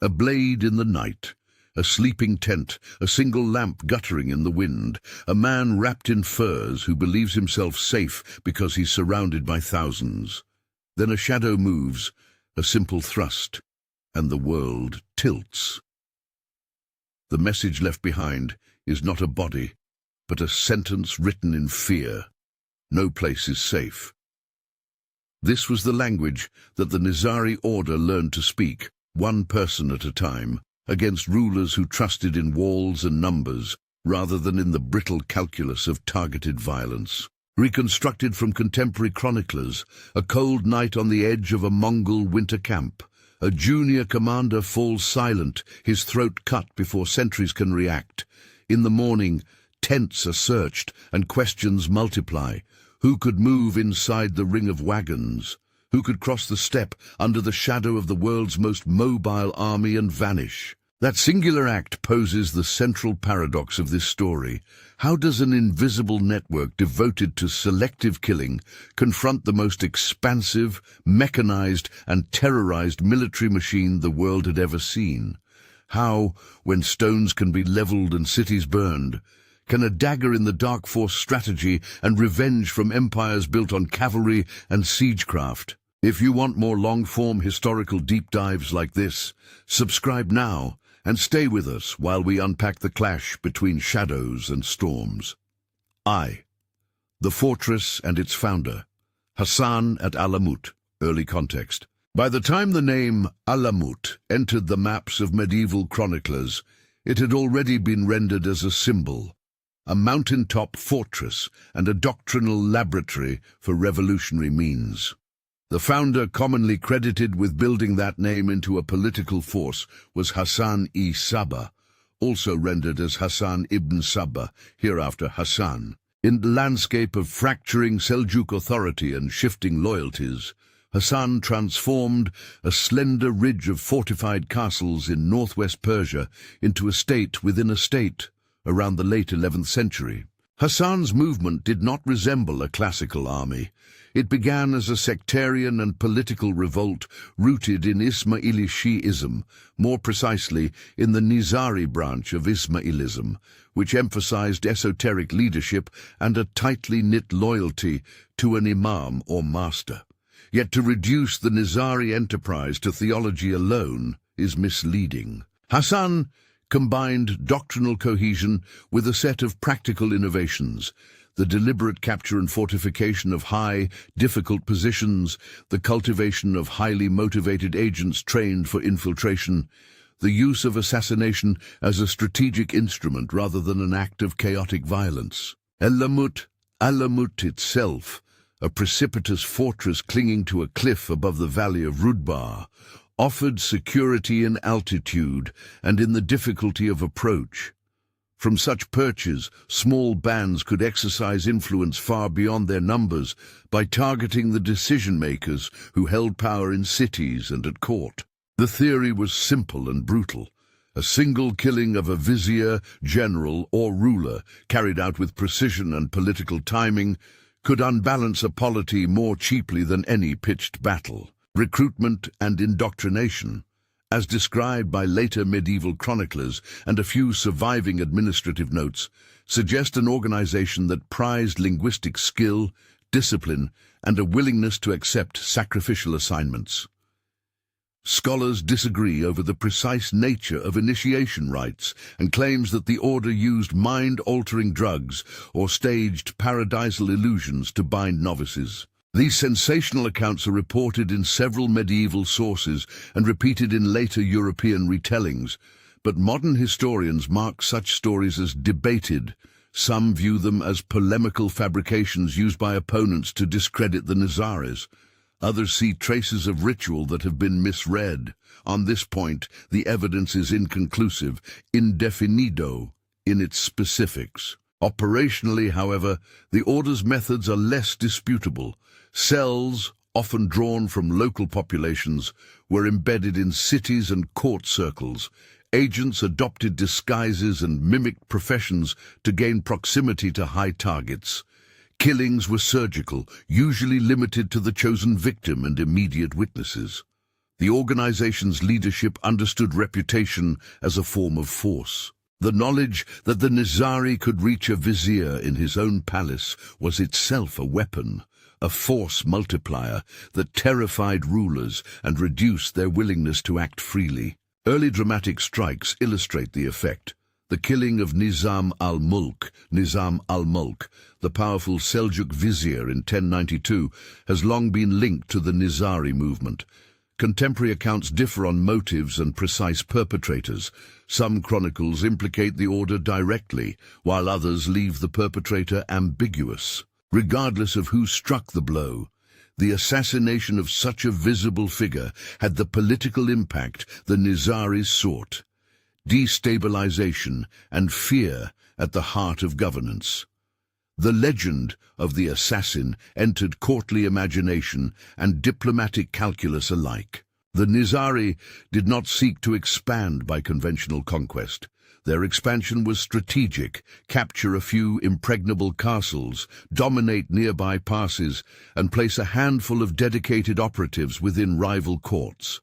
A blade in the night, a sleeping tent, a single lamp guttering in the wind, a man wrapped in furs who believes himself safe because he's surrounded by thousands. Then a shadow moves, a simple thrust, and the world tilts. The message left behind is not a body, but a sentence written in fear. No place is safe. This was the language that the Nizari order learned to speak, one person at a time, against rulers who trusted in walls and numbers, rather than in the brittle calculus of targeted violence. Reconstructed from contemporary chroniclers, a cold night on the edge of a Mongol winter camp. A junior commander falls silent, his throat cut before sentries can react. In the morning, tents are searched and questions multiply. Who could move inside the ring of wagons? Who could cross the steppe under the shadow of the world's most mobile army and vanish? That singular act poses the central paradox of this story. How does an invisible network devoted to selective killing confront the most expansive, mechanized, and terrorized military machine the world had ever seen? How, when stones can be leveled and cities burned, can a dagger in the dark force strategy and revenge from empires built on cavalry and siegecraft? If you want more long-form historical deep dives like this, subscribe now and stay with us while we unpack the clash between shadows and storms. The fortress and its founder, Hassan at Alamut. Early context. By the time the name Alamut entered the maps of medieval chroniclers, it had already been rendered as a symbol, a mountaintop fortress and a doctrinal laboratory for revolutionary means. The founder commonly credited with building that name into a political force was Hassan-i-Sabah, also rendered as Hassan ibn Sabah, hereafter Hassan. In the landscape of fracturing Seljuk authority and shifting loyalties, Hassan transformed a slender ridge of fortified castles in northwest Persia into a state within a state around the late 11th century. Hassan's movement did not resemble a classical army. It began as a sectarian and political revolt rooted in Ismaili Shi'ism, more precisely in the Nizari branch of Ismailism, which emphasized esoteric leadership and a tightly knit loyalty to an imam or master. Yet to reduce the Nizari enterprise to theology alone is misleading. Hassan combined doctrinal cohesion with a set of practical innovations: the deliberate capture and fortification of high, difficult positions, the cultivation of highly motivated agents trained for infiltration, the use of assassination as a strategic instrument rather than an act of chaotic violence. Alamut itself, a precipitous fortress clinging to a cliff above the valley of Rudbar, offered security in altitude and in the difficulty of approach. From such perches, small bands could exercise influence far beyond their numbers by targeting the decision-makers who held power in cities and at court. The theory was simple and brutal. A single killing of a vizier, general, or ruler, carried out with precision and political timing, could unbalance a polity more cheaply than any pitched battle. Recruitment and indoctrination, as described by later medieval chroniclers and a few surviving administrative notes, suggest an organization that prized linguistic skill, discipline, and a willingness to accept sacrificial assignments. Scholars disagree over the precise nature of initiation rites and claims that the order used mind-altering drugs or staged paradisal illusions to bind novices. These sensational accounts are reported in several medieval sources and repeated in later European retellings, but modern historians mark such stories as debated. Some view them as polemical fabrications used by opponents to discredit the Nizaris. Others see traces of ritual that have been misread. On this point, the evidence is inconclusive, indefinido in its specifics. Operationally, however, the order's methods are less disputable. Cells, often drawn from local populations, were embedded in cities and court circles. Agents adopted disguises and mimicked professions to gain proximity to high targets. Killings were surgical, usually limited to the chosen victim and immediate witnesses. The organization's leadership understood reputation as a form of force. The knowledge that the Nizari could reach a vizier in his own palace was itself a weapon, a force multiplier that terrified rulers and reduced their willingness to act freely. Early dramatic strikes illustrate the effect. The killing of Nizam al-Mulk, the powerful Seljuk vizier in 1092, has long been linked to the Nizari movement. Contemporary accounts differ on motives and precise perpetrators. Some chronicles implicate the order directly, while others leave the perpetrator ambiguous. Regardless of who struck the blow, the assassination of such a visible figure had the political impact the Nizaris sought. Destabilization and fear at the heart of governance. The legend of the assassin entered courtly imagination and diplomatic calculus alike. The Nizari did not seek to expand by conventional conquest. Their expansion was strategic: capture a few impregnable castles, dominate nearby passes, and place a handful of dedicated operatives within rival courts.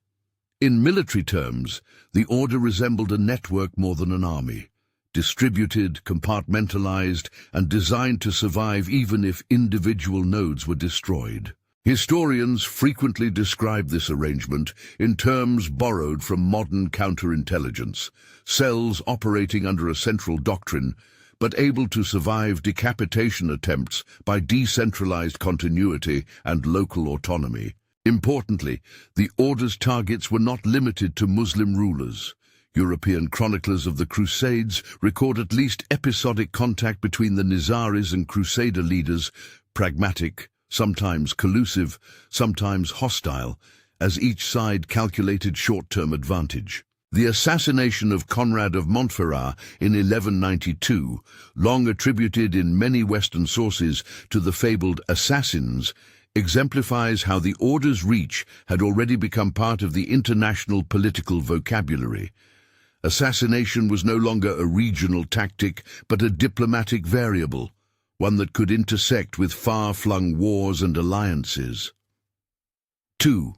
In military terms, the order resembled a network more than an army, distributed, compartmentalized, and designed to survive even if individual nodes were destroyed. Historians frequently describe this arrangement in terms borrowed from modern counterintelligence, cells operating under a central doctrine, but able to survive decapitation attempts by decentralized continuity and local autonomy. Importantly, the order's targets were not limited to Muslim rulers. European chroniclers of the Crusades record at least episodic contact between the Nizaris and Crusader leaders, pragmatic, sometimes collusive, sometimes hostile, as each side calculated short-term advantage. The assassination of Conrad of Montferrat in 1192, long attributed in many Western sources to the fabled assassins, exemplifies how the order's reach had already become part of the international political vocabulary. Assassination was no longer a regional tactic, but a diplomatic variable, one that could intersect with far-flung wars and alliances. 2.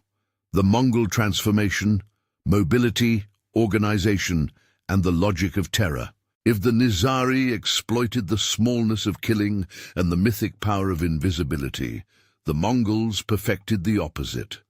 The Mongol transformation, mobility, organization, and the logic of terror. If the Nizari exploited the smallness of killing and the mythic power of invisibility, the Mongols perfected the opposite: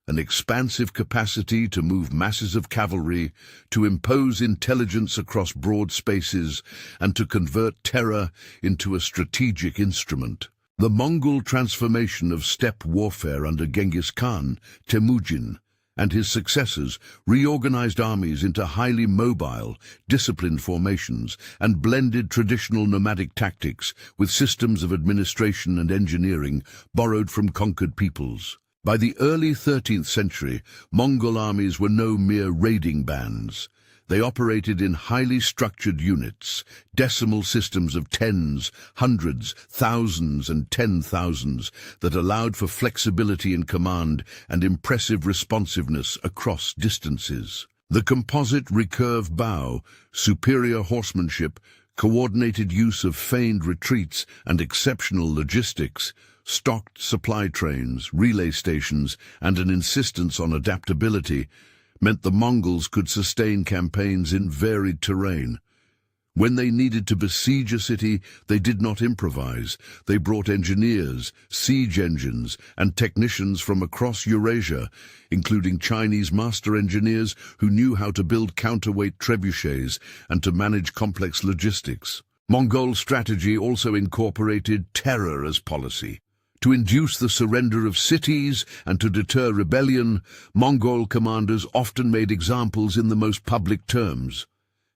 an expansive capacity to move masses of cavalry, to impose intelligence across broad spaces, and to convert terror into a strategic instrument. The Mongol transformation of steppe warfare under Genghis Khan, Temujin, and his successors reorganized armies into highly mobile, disciplined formations and blended traditional nomadic tactics with systems of administration and engineering borrowed from conquered peoples. By the early 13th century, Mongol armies were no mere raiding bands. They operated in highly structured units, decimal systems of tens, hundreds, thousands, and 10,000s that allowed for flexibility in command and impressive responsiveness across distances. The composite recurve bow, superior horsemanship, coordinated use of feigned retreats, and exceptional logistics, stocked supply trains, relay stations, and an insistence on adaptability meant the Mongols could sustain campaigns in varied terrain. When they needed to besiege a city, they did not improvise. They brought engineers, siege engines, and technicians from across Eurasia, including Chinese master engineers who knew how to build counterweight trebuchets and to manage complex logistics. Mongol strategy also incorporated terror as policy. To induce the surrender of cities and to deter rebellion, Mongol commanders often made examples in the most public terms.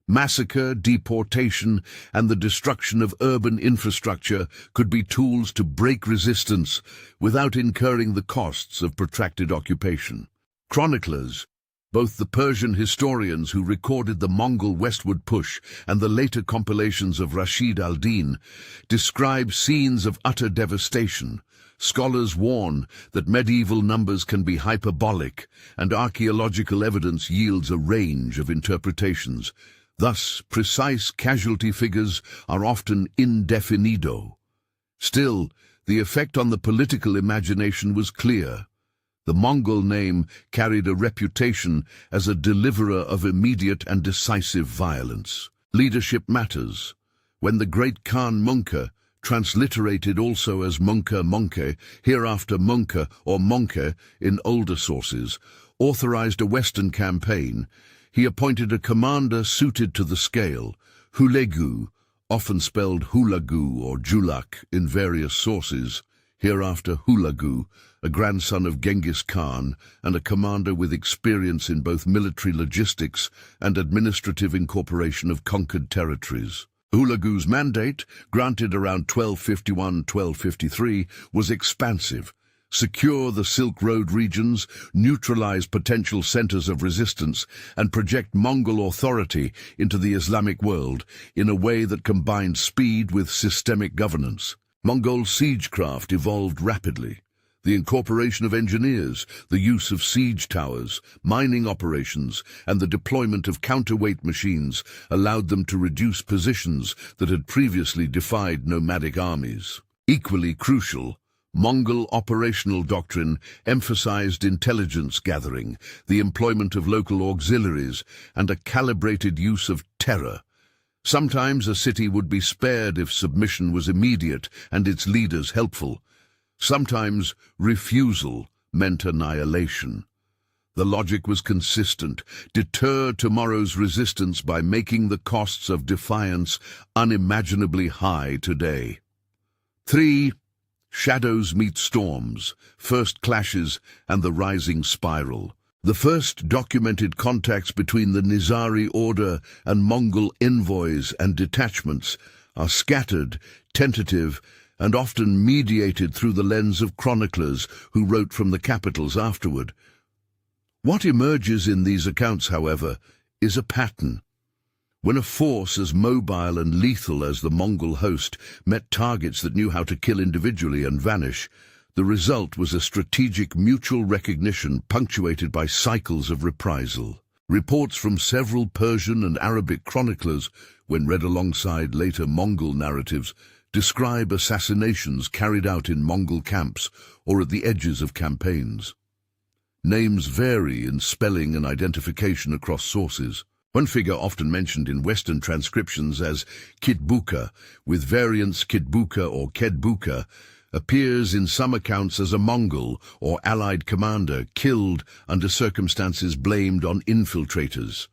Massacre, deportation, and the destruction of urban infrastructure could be tools to break resistance without incurring the costs of protracted occupation. Chroniclers, both the Persian historians who recorded the Mongol westward push and the later compilations of Rashid al-Din, describe scenes of utter devastation. Scholars warn that medieval numbers can be hyperbolic, and archaeological evidence yields a range of interpretations. Thus, precise casualty figures are often indefinido. Still, the effect on the political imagination was clear. The Mongol name carried a reputation as a deliverer of immediate and decisive violence. Leadership matters. When the great Khan Munka, transliterated also as Munka Monke, hereafter Munka or Monke in older sources, authorized a Western campaign, he appointed a commander suited to the scale, Hulegu, often spelled Hulagu or Julak in various sources, hereafter Hulagu, a grandson of Genghis Khan and a commander with experience in both military logistics and administrative incorporation of conquered territories. Hulagu's mandate, granted around 1251-1253, was expansive. Secure the Silk Road regions, neutralize potential centers of resistance, and project Mongol authority into the Islamic world in a way that combined speed with systemic governance. Mongol siegecraft evolved rapidly. The incorporation of engineers, the use of siege towers, mining operations, and the deployment of counterweight machines allowed them to reduce positions that had previously defied nomadic armies. Equally crucial, Mongol operational doctrine emphasized intelligence gathering, the employment of local auxiliaries, and a calibrated use of terror. Sometimes a city would be spared if submission was immediate and its leaders helpful. Sometimes refusal meant annihilation. The logic was consistent: deter tomorrow's resistance by making the costs of defiance unimaginably high today. 3. Shadows meet storms, first clashes and the rising spiral. The first documented contacts between the Nizari order and Mongol envoys and detachments are scattered, tentative, and often mediated through the lens of chroniclers who wrote from the capitals afterward. What emerges in these accounts, however, is a pattern. When a force as mobile and lethal as the Mongol host met targets that knew how to kill individually and vanish, the result was a strategic mutual recognition punctuated by cycles of reprisal. Reports from several Persian and Arabic chroniclers, when read alongside later Mongol narratives, describe assassinations carried out in Mongol camps or at the edges of campaigns. Names vary in spelling and identification across sources. One figure often mentioned in Western transcriptions as Kitbuka, with variants Kitbuka or Kedbuka, appears in some accounts as a Mongol or allied commander killed under circumstances blamed on infiltrators.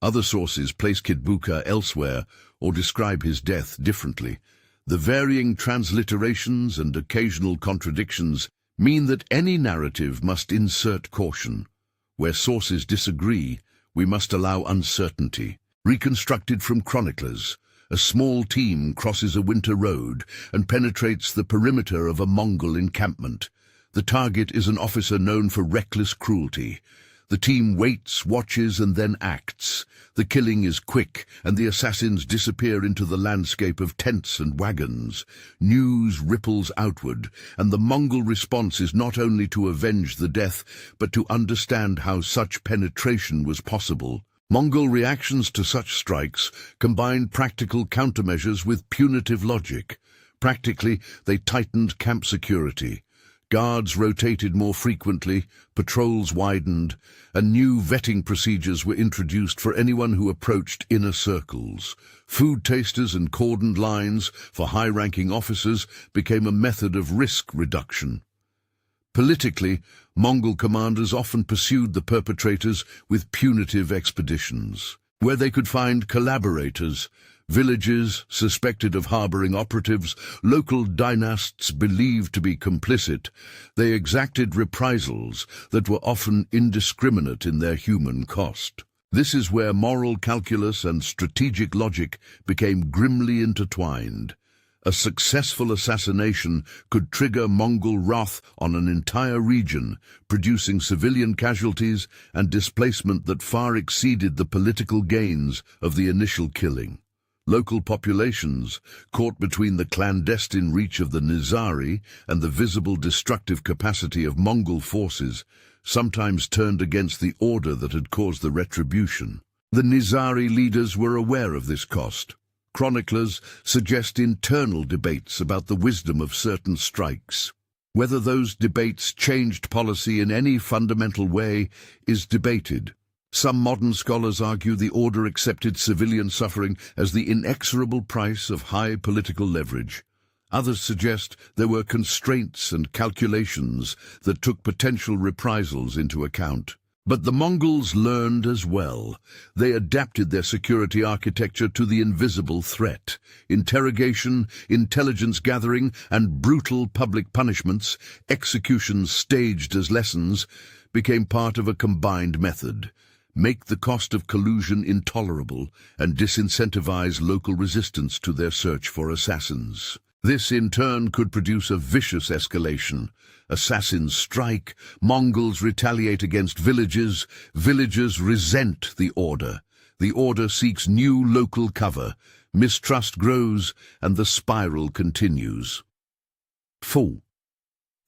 Other sources place Kitbuka elsewhere or describe his death differently. The varying transliterations and occasional contradictions mean that any narrative must insert caution. Where sources disagree, we must allow uncertainty. Reconstructed from chroniclers, a small team crosses a winter road and penetrates the perimeter of a Mongol encampment. The target is an officer known for reckless cruelty. The team waits, watches, and then acts. The killing is quick, and the assassins disappear into the landscape of tents and wagons. News ripples outward, and the Mongol response is not only to avenge the death, but to understand how such penetration was possible. Mongol reactions to such strikes combined practical countermeasures with punitive logic. Practically, they tightened camp security. Guards rotated more frequently, patrols widened, and new vetting procedures were introduced for anyone who approached inner circles. Food tasters and cordoned lines for high-ranking officers became a method of risk reduction. Politically, Mongol commanders often pursued the perpetrators with punitive expeditions. Where they could find collaborators, villages suspected of harboring operatives, local dynasts believed to be complicit, they exacted reprisals that were often indiscriminate in their human cost. This is where moral calculus and strategic logic became grimly intertwined. A successful assassination could trigger Mongol wrath on an entire region, producing civilian casualties and displacement that far exceeded the political gains of the initial killing. Local populations, caught between the clandestine reach of the Nizari and the visible destructive capacity of Mongol forces, sometimes turned against the order that had caused the retribution. The Nizari leaders were aware of this cost. Chroniclers suggest internal debates about the wisdom of certain strikes. Whether those debates changed policy in any fundamental way is debated. Some modern scholars argue the order accepted civilian suffering as the inexorable price of high political leverage. Others suggest there were constraints and calculations that took potential reprisals into account. But the Mongols learned as well. They adapted their security architecture to the invisible threat. Interrogation, intelligence gathering, and brutal public punishments, executions staged as lessons, became part of a combined method. Make the cost of collusion intolerable and disincentivize local resistance to their search for assassins. This, in turn, could produce a vicious escalation. Assassins strike, Mongols retaliate against villages, villagers resent the order seeks new local cover, mistrust grows, and the spiral continues. 4.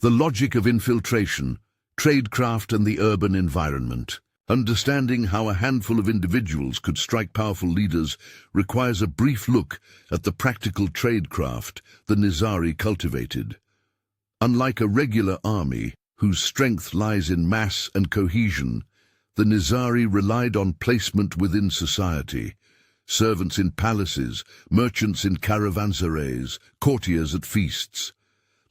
The logic of infiltration, tradecraft and the urban environment. Understanding how a handful of individuals could strike powerful leaders requires a brief look at the practical tradecraft the Nizari cultivated. Unlike a regular army, whose strength lies in mass and cohesion, the Nizari relied on placement within society. Servants in palaces, merchants in caravanserais, courtiers at feasts.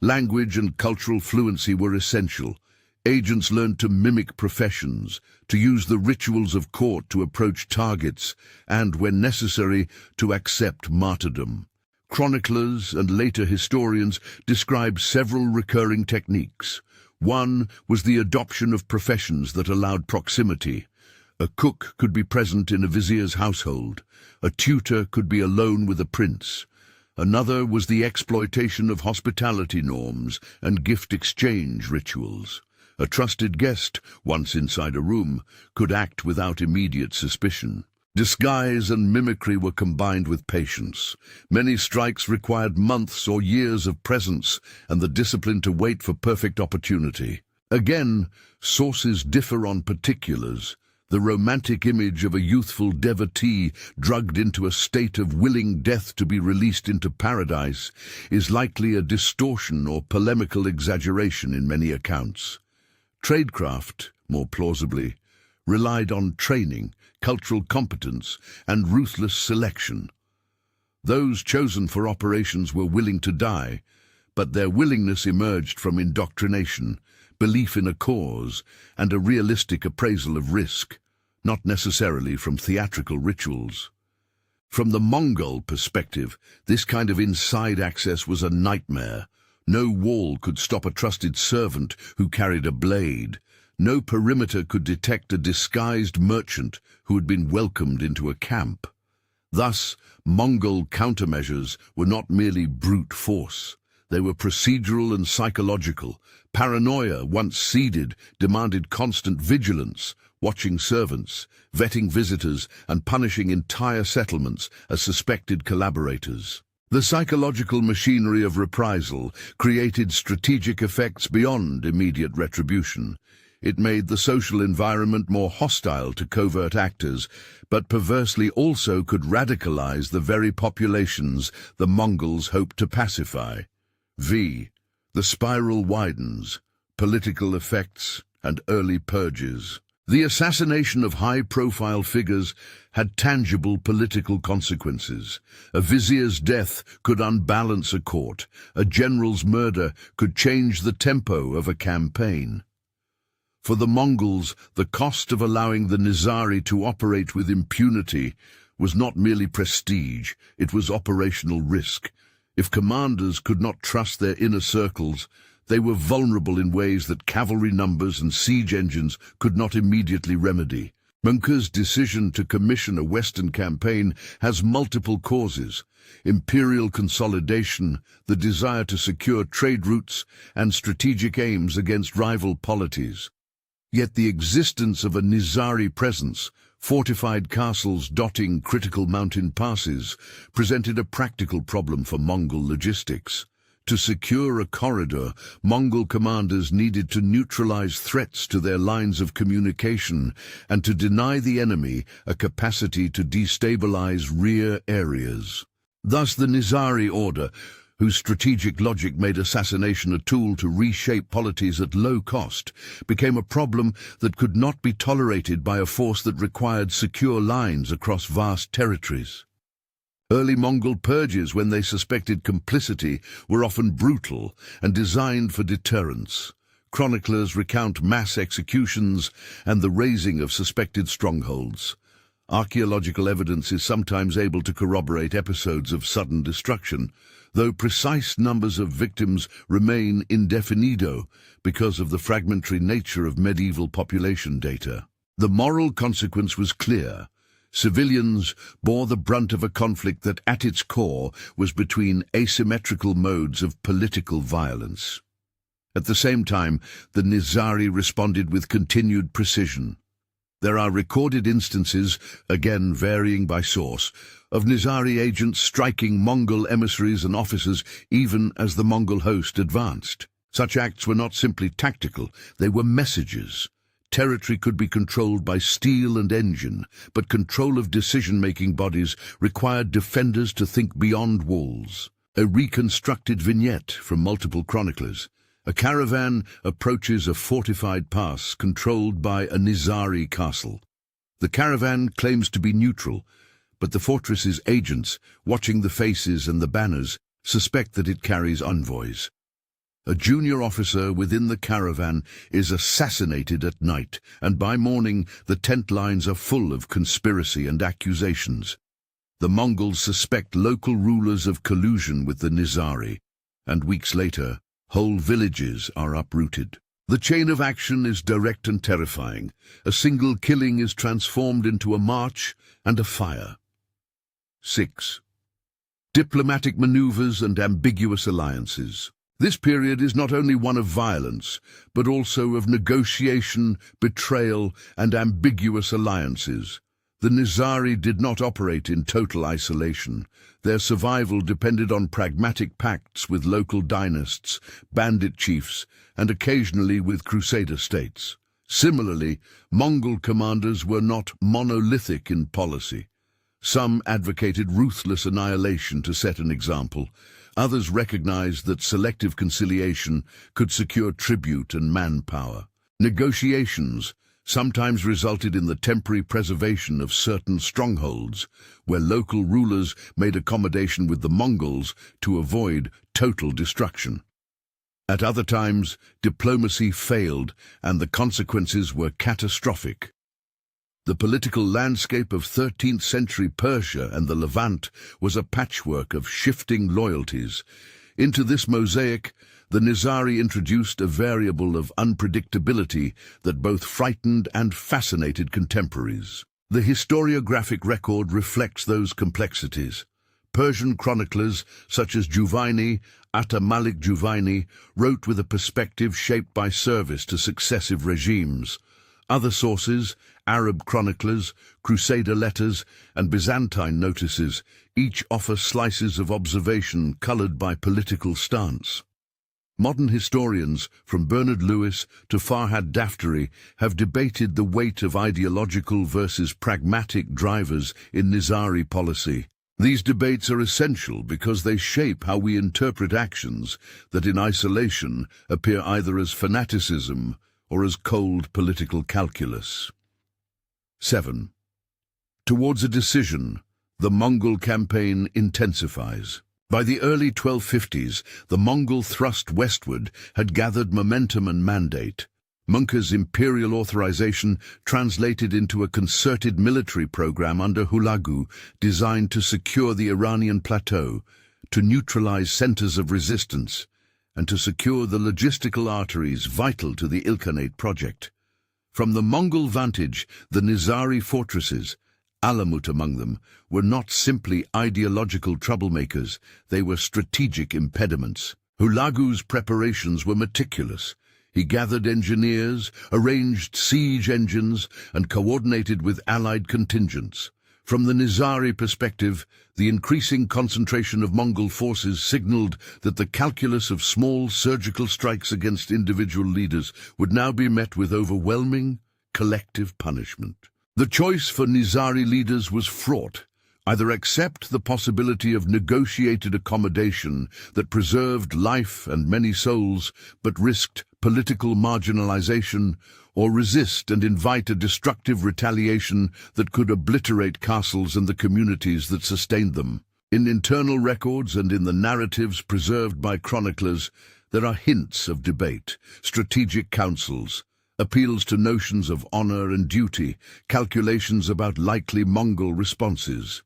Language and cultural fluency were essential. Agents learned to mimic professions, to use the rituals of court to approach targets, and, when necessary, to accept martyrdom. Chroniclers and later historians describe several recurring techniques. One was the adoption of professions that allowed proximity. A cook could be present in a vizier's household. A tutor could be alone with a prince. Another was the exploitation of hospitality norms and gift exchange rituals. A trusted guest, once inside a room, could act without immediate suspicion. Disguise and mimicry were combined with patience. Many strikes required months or years of presence and the discipline to wait for perfect opportunity. Again, sources differ on particulars. The romantic image of a youthful devotee drugged into a state of willing death to be released into paradise is likely a distortion or polemical exaggeration in many accounts. Tradecraft, more plausibly, relied on training, cultural competence, and ruthless selection. Those chosen for operations were willing to die, but their willingness emerged from indoctrination, belief in a cause, and a realistic appraisal of risk, not necessarily from theatrical rituals. From the Mongol perspective, this kind of inside access was a nightmare. No wall could stop a trusted servant who carried a blade. No perimeter could detect a disguised merchant who had been welcomed into a camp. Thus, Mongol countermeasures were not merely brute force. They were procedural and psychological. Paranoia, once seeded, demanded constant vigilance, watching servants, vetting visitors, and punishing entire settlements as suspected collaborators. The psychological machinery of reprisal created strategic effects beyond immediate retribution. It made the social environment more hostile to covert actors, but perversely also could radicalize the very populations the Mongols hoped to pacify. The spiral widens, political effects and early purges. The assassination of high-profile figures had tangible political consequences. A vizier's death could unbalance a court. A general's murder could change the tempo of a campaign. For the Mongols, the cost of allowing the Nizari to operate with impunity was not merely prestige, it was operational risk. If commanders could not trust their inner circles, they were vulnerable in ways that cavalry numbers and siege engines could not immediately remedy. Mongol's decision to commission a Western campaign has multiple causes: imperial consolidation, the desire to secure trade routes, and strategic aims against rival polities. Yet the existence of a Nizari presence, fortified castles dotting critical mountain passes, presented a practical problem for Mongol logistics. To secure a corridor, Mongol commanders needed to neutralize threats to their lines of communication and to deny the enemy a capacity to destabilize rear areas. Thus the Nizari order, whose strategic logic made assassination a tool to reshape polities at low cost, became a problem that could not be tolerated by a force that required secure lines across vast territories. Early Mongol purges, when they suspected complicity, were often brutal and designed for deterrence. Chroniclers recount mass executions and the razing of suspected strongholds. Archaeological evidence is sometimes able to corroborate episodes of sudden destruction, though precise numbers of victims remain indefinido because of the fragmentary nature of medieval population data. The moral consequence was clear. Civilians bore the brunt of a conflict that at its core was between asymmetrical modes of political violence. At the same time, the Nizari responded with continued precision. There are recorded instances, again varying by source, of Nizari agents striking Mongol emissaries and officers even as the Mongol host advanced. Such acts were not simply tactical, they were messages. Territory could be controlled by steel and engine, but control of decision-making bodies required defenders to think beyond walls. A reconstructed vignette from multiple chroniclers. A caravan approaches a fortified pass controlled by a Nizari castle. The caravan claims to be neutral, but the fortress's agents, watching the faces and the banners, suspect that it carries envoys. A junior officer within the caravan is assassinated at night, and by morning the tent lines are full of conspiracy and accusations. The Mongols suspect local rulers of collusion with the Nizari, and weeks later, whole villages are uprooted. The chain of action is direct and terrifying. A single killing is transformed into a march and a fire. 6. Diplomatic maneuvers and ambiguous alliances. This period is not only one of violence, but also of negotiation, betrayal, and ambiguous alliances. The Nizari did not operate in total isolation. Their survival depended on pragmatic pacts with local dynasts, bandit chiefs, and occasionally with crusader states. Similarly, Mongol commanders were not monolithic in policy. Some advocated ruthless annihilation to set an example. Others recognized that selective conciliation could secure tribute and manpower. Negotiations sometimes resulted in the temporary preservation of certain strongholds, where local rulers made accommodation with the Mongols to avoid total destruction. At other times, diplomacy failed, and the consequences were catastrophic. The political landscape of 13th century Persia and the Levant was a patchwork of shifting loyalties. Into this mosaic, the Nizari introduced a variable of unpredictability that both frightened and fascinated contemporaries. The historiographic record reflects those complexities. Persian chroniclers such as Juvaini, Atta Malik Juvaini, wrote with a perspective shaped by service to successive regimes. Other sources, Arab chroniclers, Crusader letters, and Byzantine notices, each offer slices of observation colored by political stance. Modern historians, from Bernard Lewis to Farhad Daftari, have debated the weight of ideological versus pragmatic drivers in Nizari policy. These debates are essential because they shape how we interpret actions that in isolation appear either as fanaticism or as cold political calculus. 7. Towards a decision, the Mongol campaign intensifies. By the early 1250s, the Mongol thrust westward had gathered momentum and mandate. Munka's imperial authorization translated into a concerted military program under Hulagu designed to secure the Iranian plateau, to neutralize centers of resistance, and to secure the logistical arteries vital to the Ilkhanate project. From the Mongol vantage, the Nizari fortresses, Alamut among them, were not simply ideological troublemakers, they were strategic impediments. Hulagu's preparations were meticulous. He gathered engineers, arranged siege engines, and coordinated with allied contingents. From the Nizari perspective, the increasing concentration of Mongol forces signaled that the calculus of small surgical strikes against individual leaders would now be met with overwhelming, collective punishment. The choice for Nizari leaders was fraught. Either accept the possibility of negotiated accommodation that preserved life and many souls but risked political marginalization, or resist and invite a destructive retaliation that could obliterate castles and the communities that sustained them. In internal records and in the narratives preserved by chroniclers, there are hints of debate, strategic councils, appeals to notions of honor and duty, calculations about likely Mongol responses.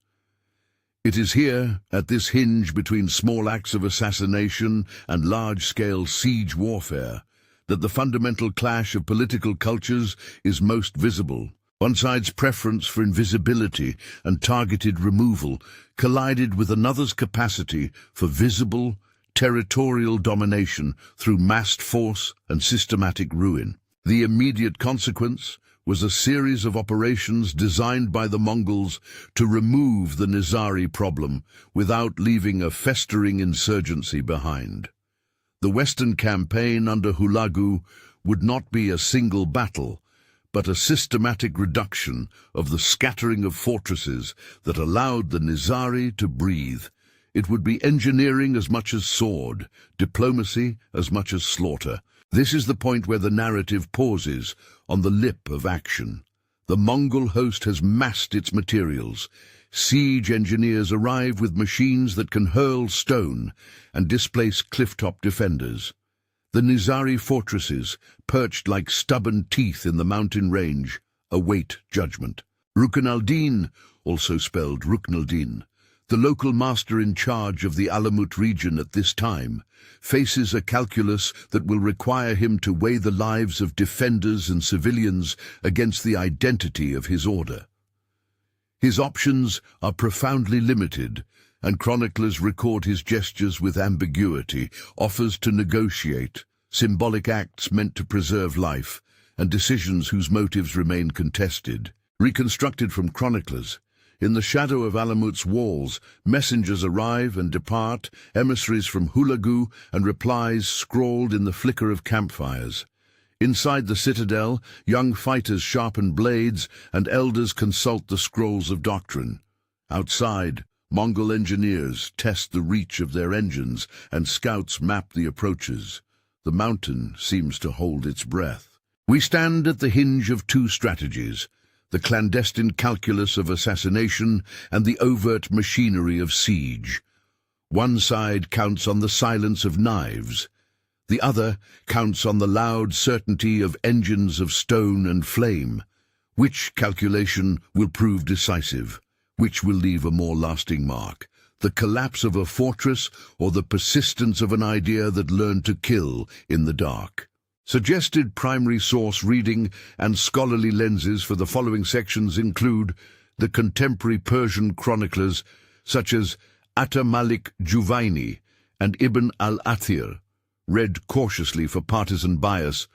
It is here, at this hinge between small acts of assassination and large-scale siege warfare, that the fundamental clash of political cultures is most visible. One side's preference for invisibility and targeted removal collided with another's capacity for visible, territorial domination through massed force and systematic ruin. The immediate consequence was a series of operations designed by the Mongols to remove the Nizari problem without leaving a festering insurgency behind. The Western campaign under Hulagu would not be a single battle, but a systematic reduction of the scattering of fortresses that allowed the Nizari to breathe. It would be engineering as much as sword, diplomacy as much as slaughter. This is the point where the narrative pauses on the lip of action. The Mongol host has massed its materials. Siege engineers arrive with machines that can hurl stone and displace clifftop defenders. The Nizari fortresses, perched like stubborn teeth in the mountain range, await judgment. Rukn al-Din, also spelled Rukn-al-Din, the local master in charge of the Alamut region at this time, faces a calculus that will require him to weigh the lives of defenders and civilians against the identity of his order. His options are profoundly limited, and chroniclers record his gestures with ambiguity, offers to negotiate, symbolic acts meant to preserve life, and decisions whose motives remain contested. Reconstructed from chroniclers, in the shadow of Alamut's walls, messengers arrive and depart, emissaries from Hulagu, and replies scrawled in the flicker of campfires. Inside the citadel, young fighters sharpen blades, and elders consult the scrolls of doctrine. Outside, Mongol engineers test the reach of their engines, and scouts map the approaches. The mountain seems to hold its breath. We stand at the hinge of two strategies: the clandestine calculus of assassination and the overt machinery of siege. One side counts on the silence of knives. The other counts on the loud certainty of engines of stone and flame. Which calculation will prove decisive? Which will leave a more lasting mark? The collapse of a fortress or the persistence of an idea that learned to kill in the dark? Suggested primary source reading and scholarly lenses for the following sections include the contemporary Persian chroniclers such as Malik Juvaini and Ibn al-Athir, read cautiously for partisan bias,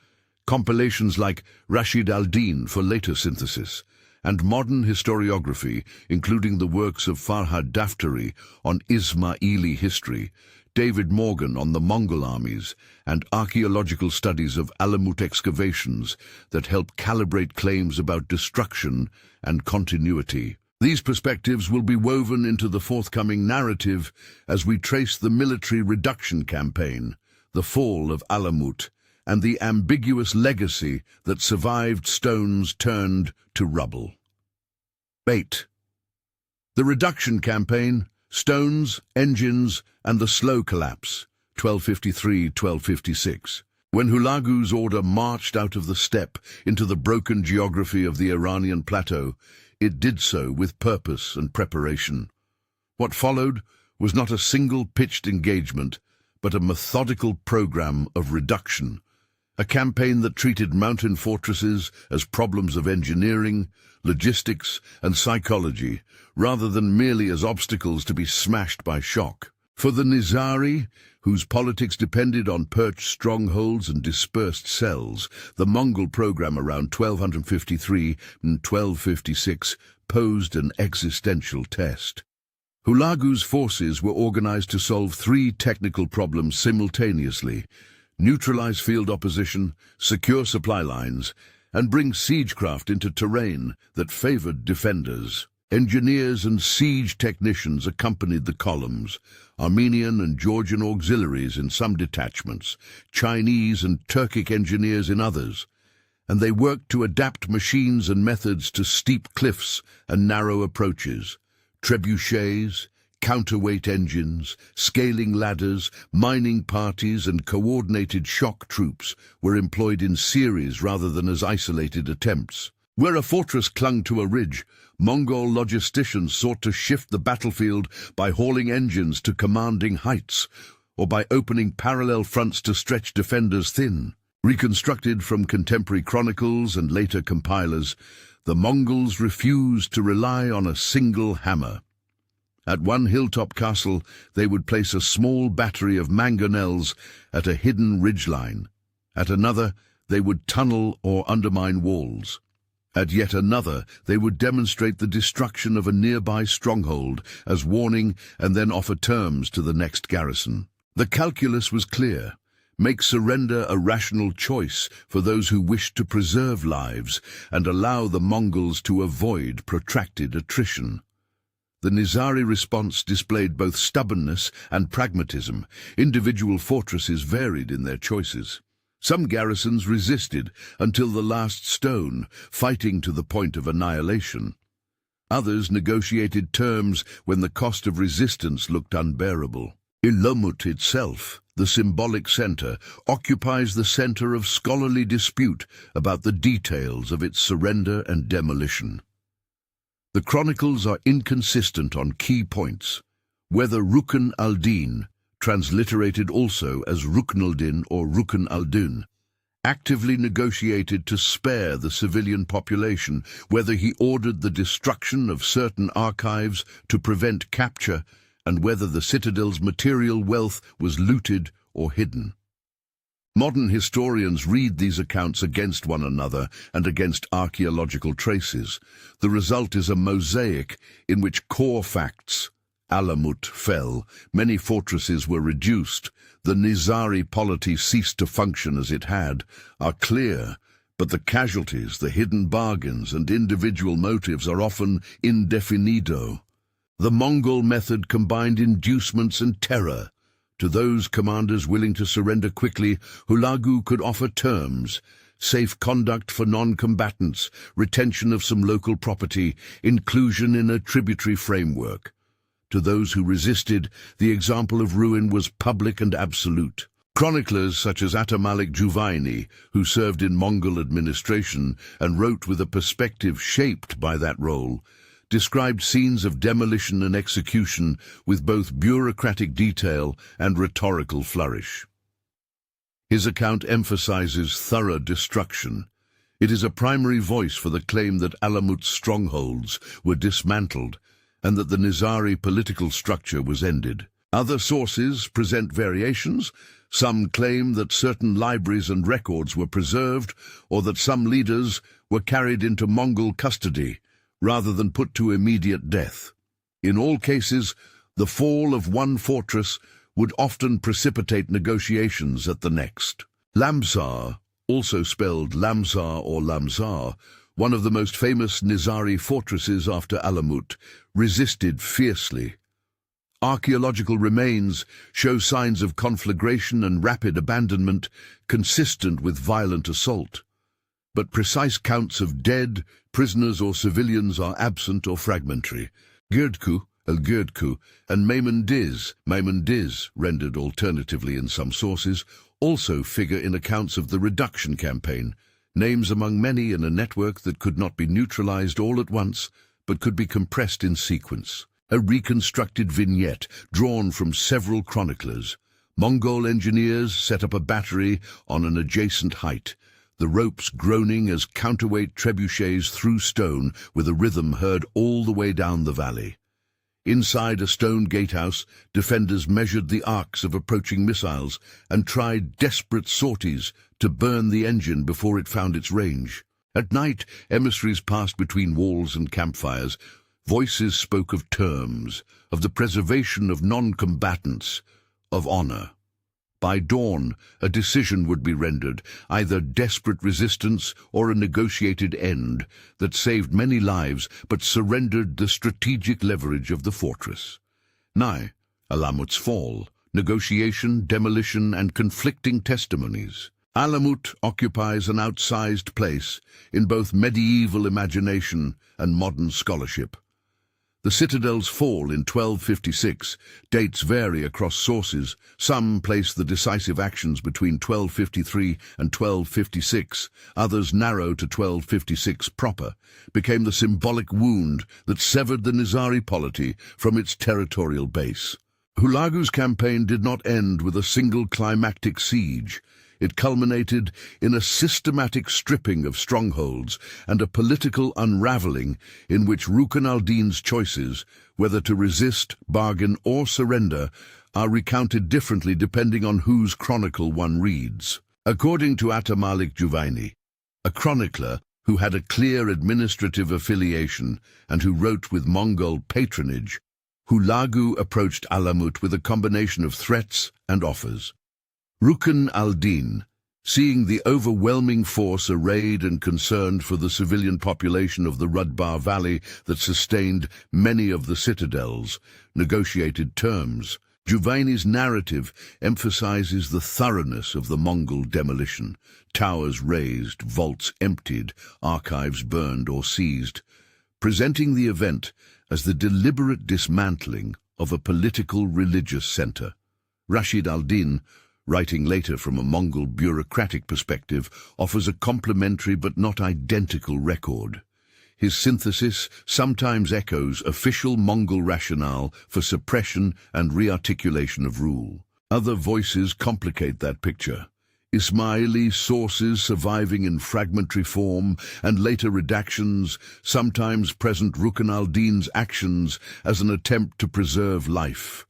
compilations like Rashid al-Din for later synthesis, and modern historiography, including the works of Farhad Daftari on Ismaili history, David Morgan on the Mongol armies, and archaeological studies of Alamut excavations that help calibrate claims about destruction and continuity. These perspectives will be woven into the forthcoming narrative as we trace the military reduction campaign, the fall of Alamut, and the ambiguous legacy that survived stones turned to rubble. 8. The reduction campaign, stones, engines, and the slow collapse, 1253-1256. When Hulagu's order marched out of the steppe into the broken geography of the Iranian plateau, it did so with purpose and preparation. What followed was not a single pitched engagement, but a methodical program of reduction, a campaign that treated mountain fortresses as problems of engineering, logistics, and psychology, rather than merely as obstacles to be smashed by shock. For the Nizari, whose politics depended on perched strongholds and dispersed cells, the Mongol program around 1253 and 1256 posed an existential test. Hulagu's forces were organized to solve three technical problems simultaneously: neutralize field opposition, secure supply lines, and bring siegecraft into terrain that favored defenders. Engineers and siege technicians accompanied the columns, Armenian and Georgian auxiliaries in some detachments, Chinese and Turkic engineers in others, and they worked to adapt machines and methods to steep cliffs and narrow approaches. Trebuchets, counterweight engines, scaling ladders, mining parties and coordinated shock troops were employed in series rather than as isolated attempts. Where a fortress clung to a ridge, Mongol logisticians sought to shift the battlefield by hauling engines to commanding heights, or by opening parallel fronts to stretch defenders thin. Reconstructed from contemporary chronicles and later compilers, the Mongols refused to rely on a single hammer. At one hilltop castle, they would place a small battery of mangonels at a hidden ridgeline. At another, they would tunnel or undermine walls. At yet another, they would demonstrate the destruction of a nearby stronghold as warning and then offer terms to the next garrison. The calculus was clear. Make surrender a rational choice for those who wished to preserve lives and allow the Mongols to avoid protracted attrition. The Nizari response displayed both stubbornness and pragmatism. Individual fortresses varied in their choices. Some garrisons resisted until the last stone, fighting to the point of annihilation. Others negotiated terms when the cost of resistance looked unbearable. Alamut itself, the symbolic center, occupies the center of scholarly dispute about the details of its surrender and demolition. The chronicles are inconsistent on key points. Whether Rukn al-Din, transliterated also as Rukn-al-Din or Rukn al-Dun, actively negotiated to spare the civilian population, whether he ordered the destruction of certain archives to prevent capture, and whether the citadel's material wealth was looted or hidden. Modern historians read these accounts against one another and against archaeological traces. The result is a mosaic in which core facts, Alamut fell, many fortresses were reduced, the Nizari polity ceased to function as it had, are clear, but the casualties, the hidden bargains and individual motives are often indefinido. The Mongol method combined inducements and terror. To those commanders willing to surrender quickly, Hulagu could offer terms: safe conduct for non-combatants, retention of some local property, inclusion in a tributary framework. To those who resisted, the example of ruin was public and absolute. Chroniclers such as Atamalik Juvaini, who served in Mongol administration and wrote with a perspective shaped by that role, described scenes of demolition and execution with both bureaucratic detail and rhetorical flourish. His account emphasizes thorough destruction. It is a primary voice for the claim that Alamut's strongholds were dismantled and that the Nizari political structure was ended. Other sources present variations. Some claim that certain libraries and records were preserved, or that some leaders were carried into Mongol custody, rather than put to immediate death. In all cases, the fall of one fortress would often precipitate negotiations at the next. Lamsar, also spelled Lamsar or Lamsar, one of the most famous Nizari fortresses after Alamut, resisted fiercely. Archaeological remains show signs of conflagration and rapid abandonment consistent with violent assault. But precise counts of dead, prisoners or civilians are absent or fragmentary. Girdku, El-Girdku, and Maimundiz, rendered alternatively in some sources, also figure in accounts of the reduction campaign, names among many in a network that could not be neutralized all at once, but could be compressed in sequence. A reconstructed vignette drawn from several chroniclers. Mongol engineers set up a battery on an adjacent height, the ropes groaning as counterweight trebuchets threw stone with a rhythm heard all the way down the valley. Inside a stone gatehouse, defenders measured the arcs of approaching missiles and tried desperate sorties to burn the engine before it found its range. At night, emissaries passed between walls and campfires. Voices spoke of terms, of the preservation of non-combatants, of honor. By dawn, a decision would be rendered, either desperate resistance or a negotiated end that saved many lives but surrendered the strategic leverage of the fortress. Nigh, Alamut's fall, negotiation, demolition, and conflicting testimonies. Alamut occupies an outsized place in both medieval imagination and modern scholarship. The citadel's fall in 1256, dates vary across sources. Some place the decisive actions between 1253 and 1256, others narrow to 1256 proper, became the symbolic wound that severed the Nizari polity from its territorial base. Hulagu's campaign did not end with a single climactic siege. It culminated in a systematic stripping of strongholds and a political unraveling in which Rukn al-Din's choices, whether to resist, bargain, or surrender, are recounted differently depending on whose chronicle one reads. According to Atamalik Juvaini, a chronicler who had a clear administrative affiliation and who wrote with Mongol patronage, Hulagu approached Alamut with a combination of threats and offers. Rukn al-Din, seeing the overwhelming force arrayed and concerned for the civilian population of the Rudbar Valley that sustained many of the citadels, negotiated terms. Juvaini's narrative emphasizes the thoroughness of the Mongol demolition, towers razed, vaults emptied, archives burned or seized, presenting the event as the deliberate dismantling of a political religious center. Rashid al-Din, writing later from a Mongol bureaucratic perspective, offers a complementary but not identical record. His synthesis sometimes echoes official Mongol rationale for suppression and rearticulation of rule. Other voices complicate that picture. Ismaili sources surviving in fragmentary form and later redactions sometimes present Rukn al-Din's actions as an attempt to preserve life.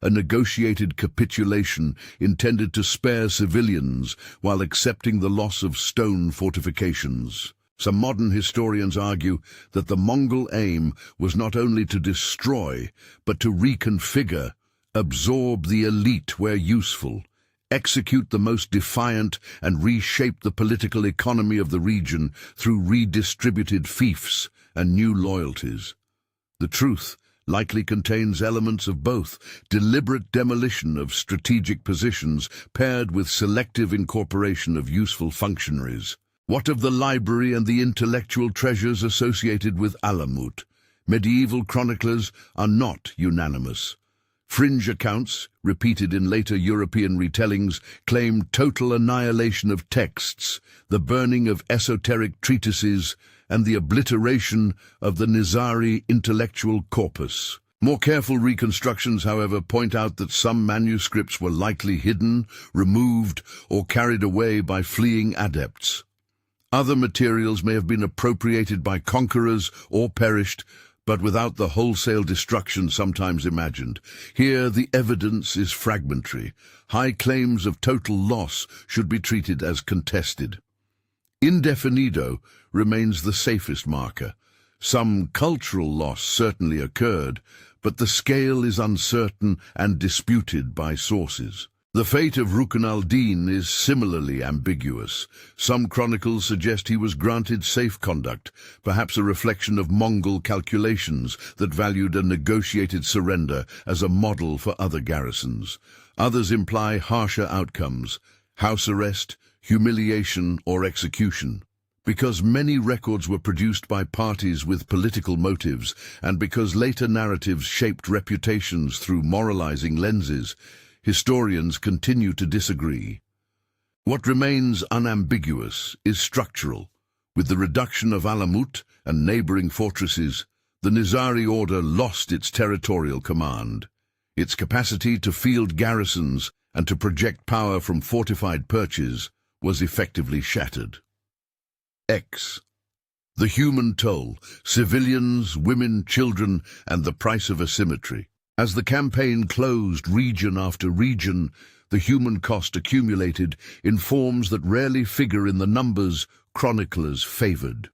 A negotiated capitulation intended to spare civilians while accepting the loss of stone fortifications. Some modern historians argue that the Mongol aim was not only to destroy, but to reconfigure, absorb the elite where useful, execute the most defiant, and reshape the political economy of the region through redistributed fiefs and new loyalties. The truth likely contains elements of both, deliberate demolition of strategic positions paired with selective incorporation of useful functionaries. What of the library and the intellectual treasures associated with Alamut? Medieval chroniclers are not unanimous. Fringe accounts, repeated in later European retellings, claim total annihilation of texts, the burning of esoteric treatises, and the obliteration of the Nizari intellectual corpus. More careful reconstructions, however, point out that some manuscripts were likely hidden, removed, or carried away by fleeing adepts. Other materials may have been appropriated by conquerors or perished, but without the wholesale destruction sometimes imagined. Here the evidence is fragmentary. High claims of total loss should be treated as contested. Indefinido remains the safest marker. Some cultural loss certainly occurred, but the scale is uncertain and disputed by sources. The fate of Rukn al-Din is similarly ambiguous. Some chronicles suggest he was granted safe conduct, perhaps a reflection of Mongol calculations that valued a negotiated surrender as a model for other garrisons. Others imply harsher outcomes, house arrest, humiliation, or execution. Because many records were produced by parties with political motives, and because later narratives shaped reputations through moralizing lenses, historians continue to disagree. What remains unambiguous is structural. With the reduction of Alamut and neighboring fortresses, the Nizari order lost its territorial command. Its capacity to field garrisons and to project power from fortified perches was effectively shattered. X. The human toll, civilians, women, children, and the price of asymmetry. As the campaign closed region after region, the human cost accumulated in forms that rarely figure in the numbers chroniclers favored.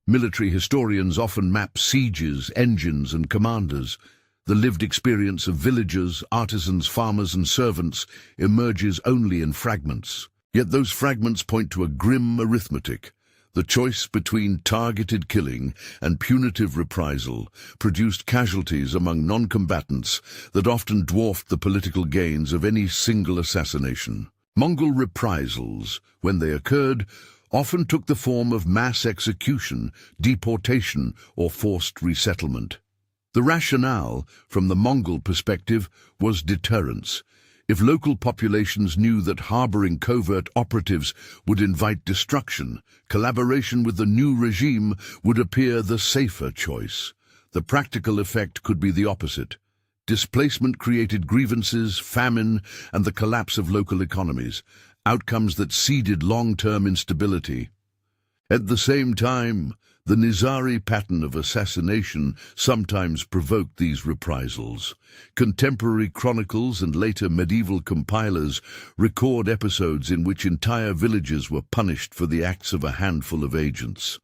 Military historians often map sieges, engines, and commanders. The lived experience of villagers, artisans, farmers and servants emerges only in fragments. Yet those fragments point to a grim arithmetic. The choice between targeted killing and punitive reprisal produced casualties among non-combatants that often dwarfed the political gains of any single assassination. Mongol reprisals, when they occurred, often took the form of mass execution, deportation, or forced resettlement. The rationale, from the Mongol perspective, was deterrence. If local populations knew that harboring covert operatives would invite destruction, collaboration with the new regime would appear the safer choice. The practical effect could be the opposite. Displacement created grievances, famine, and the collapse of local economies, outcomes that seeded long-term instability. At the same time, the Nizari pattern of assassination sometimes provoked these reprisals. Contemporary chronicles and later medieval compilers record episodes in which entire villages were punished for the acts of a handful of agents.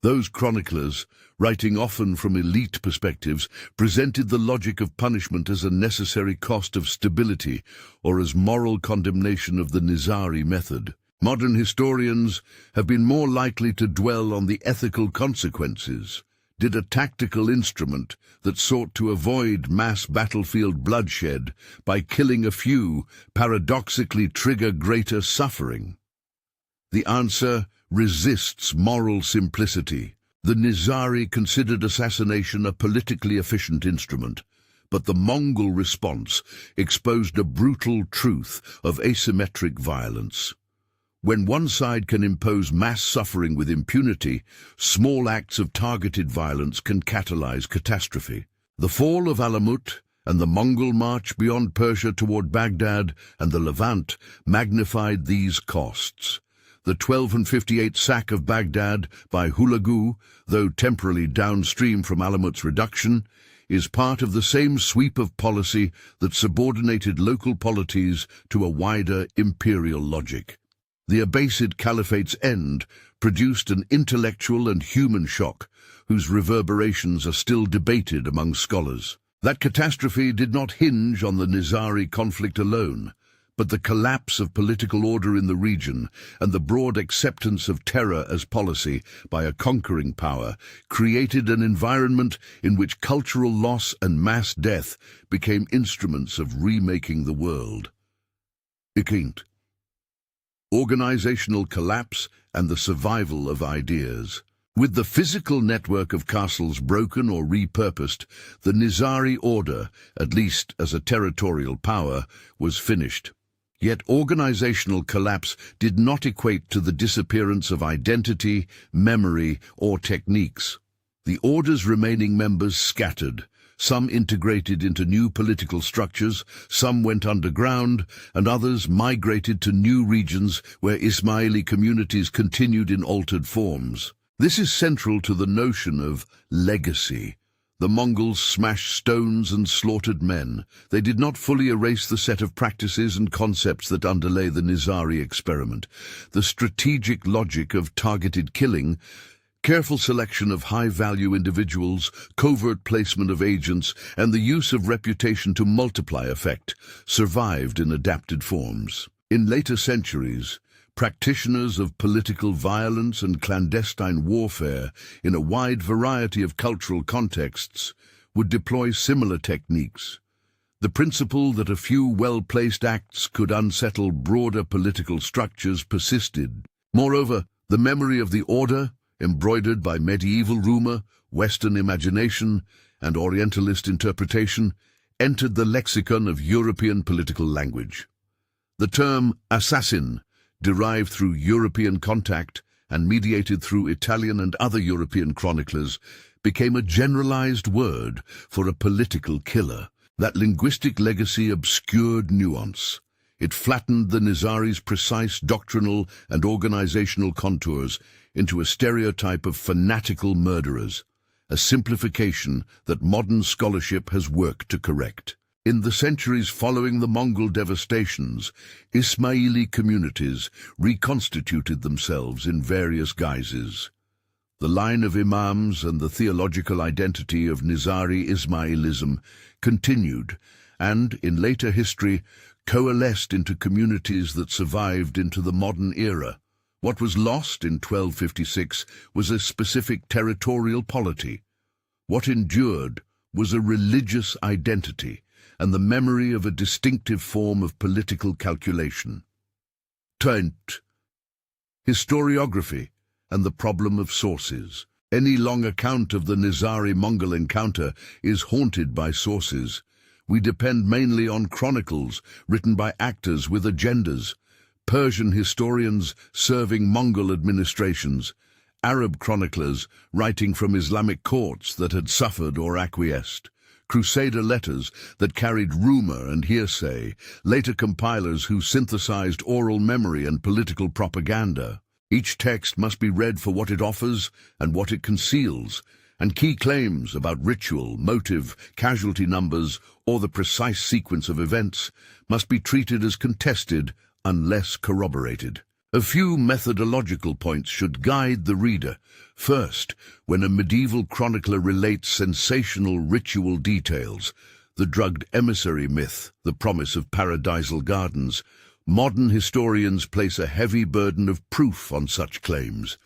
Those chroniclers, writing often from elite perspectives, presented the logic of punishment as a necessary cost of stability or as moral condemnation of the Nizari method. Modern historians have been more likely to dwell on the ethical consequences. Did a tactical instrument that sought to avoid mass battlefield bloodshed by killing a few paradoxically trigger greater suffering? The answer resists moral simplicity. The Nizari considered assassination a politically efficient instrument, but the Mongol response exposed a brutal truth of asymmetric violence. When one side can impose mass suffering with impunity, small acts of targeted violence can catalyze catastrophe. The fall of Alamut and the Mongol march beyond Persia toward Baghdad and the Levant magnified these costs. The 1258 sack of Baghdad by Hulagu, though temporarily downstream from Alamut's reduction, is part of the same sweep of policy that subordinated local polities to a wider imperial logic. The Abbasid Caliphate's end produced an intellectual and human shock whose reverberations are still debated among scholars. That catastrophe did not hinge on the Nizari conflict alone, but the collapse of political order in the region and the broad acceptance of terror as policy by a conquering power created an environment in which cultural loss and mass death became instruments of remaking the world. Ikint. Organizational collapse and the survival of ideas. With the physical network of castles broken or repurposed, the Nizari order, at least as a territorial power, was finished. Yet organizational collapse did not equate to the disappearance of identity, memory, or techniques. The order's remaining members scattered. Some integrated into new political structures, some went underground, and others migrated to new regions where Ismaili communities continued in altered forms. This is central to the notion of legacy. The Mongols smashed stones and slaughtered men. They did not fully erase the set of practices and concepts that underlay the Nizari experiment. The strategic logic of targeted killing, careful selection of high-value individuals, covert placement of agents, and the use of reputation to multiply effect survived in adapted forms. In later centuries, practitioners of political violence and clandestine warfare in a wide variety of cultural contexts would deploy similar techniques. The principle that a few well-placed acts could unsettle broader political structures persisted. Moreover, the memory of the order, embroidered by medieval rumor, Western imagination, and Orientalist interpretation, entered the lexicon of European political language. The term assassin, derived through European contact and mediated through Italian and other European chroniclers, became a generalized word for a political killer. That linguistic legacy obscured nuance. It flattened the Nizari's precise doctrinal and organizational contours into a stereotype of fanatical murderers, a simplification that modern scholarship has worked to correct. In the centuries following the Mongol devastations, Ismaili communities reconstituted themselves in various guises. The line of imams and the theological identity of Nizari Ismailism continued, and, in later history, coalesced into communities that survived into the modern era. What was lost in 1256 was a specific territorial polity. What endured was a religious identity and the memory of a distinctive form of political calculation. Turnt. Historiography and the problem of sources. Any long account of the Nizari-Mongol encounter is haunted by sources. We depend mainly on chronicles written by actors with agendas, Persian historians serving Mongol administrations, Arab chroniclers writing from Islamic courts that had suffered or acquiesced, Crusader letters that carried rumor and hearsay, later compilers who synthesized oral memory and political propaganda. Each text must be read for what it offers and what it conceals, and key claims about ritual, motive, casualty numbers, or the precise sequence of events must be treated as contested unless corroborated. A few methodological points should guide the reader. First, when a medieval chronicler relates sensational ritual details, the drugged emissary myth, the promise of paradisal gardens, modern historians place a heavy burden of proof on such claims.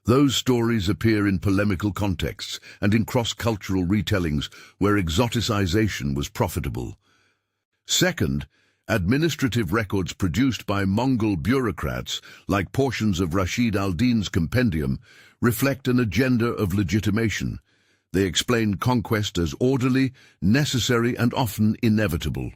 Those stories appear in polemical contexts and in cross-cultural retellings where exoticization was profitable. Second, administrative records produced by Mongol bureaucrats, like portions of Rashid al-Din's compendium, reflect an agenda of legitimation. They explain conquest as orderly, necessary, and often inevitable.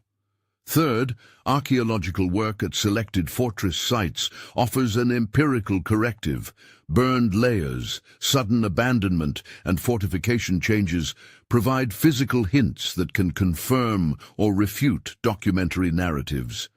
Third, archaeological work at selected fortress sites offers an empirical corrective. Burned layers, sudden abandonment, and fortification changes provide physical hints that can confirm or refute documentary narratives.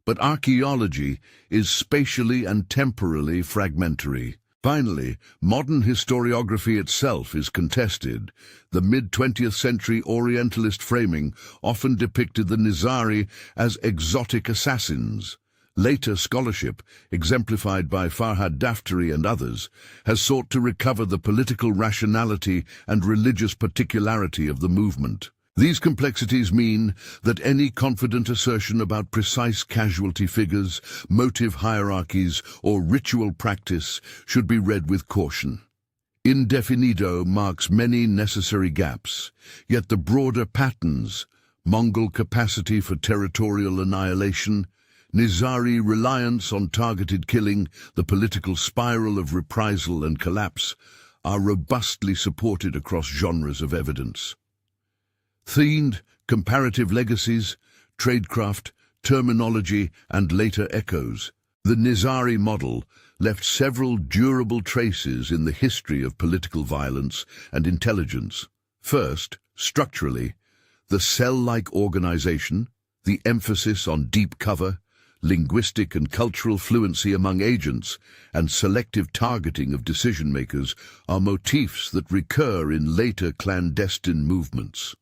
But archaeology is spatially and temporally fragmentary. Finally, modern historiography itself is contested. The mid-20th century Orientalist framing often depicted the Nizari as exotic assassins. Later scholarship, exemplified by Farhad Daftari and others, has sought to recover the political rationality and religious particularity of the movement. These complexities mean that any confident assertion about precise casualty figures, motive hierarchies, or ritual practice should be read with caution. Indefinido marks many necessary gaps, yet the broader patterns, Mongol capacity for territorial annihilation, Nizari reliance on targeted killing, the political spiral of reprisal and collapse, are robustly supported across genres of evidence. Themed, comparative legacies, tradecraft, terminology, and later echoes. The Nizari model left several durable traces in the history of political violence and intelligence. First, structurally, the cell-like organization, the emphasis on deep cover, linguistic and cultural fluency among agents, and selective targeting of decision-makers are motifs that recur in later clandestine movements.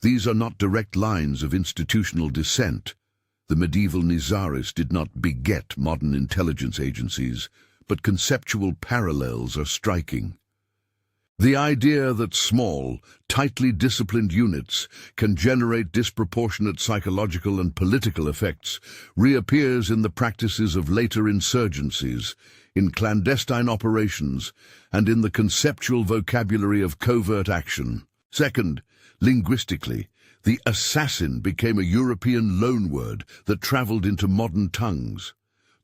These are not direct lines of institutional descent. The medieval Nizaris did not beget modern intelligence agencies, but conceptual parallels are striking. The idea that small, tightly disciplined units can generate disproportionate psychological and political effects reappears in the practices of later insurgencies, in clandestine operations, and in the conceptual vocabulary of covert action. Second, linguistically, the assassin became a European loanword that traveled into modern tongues.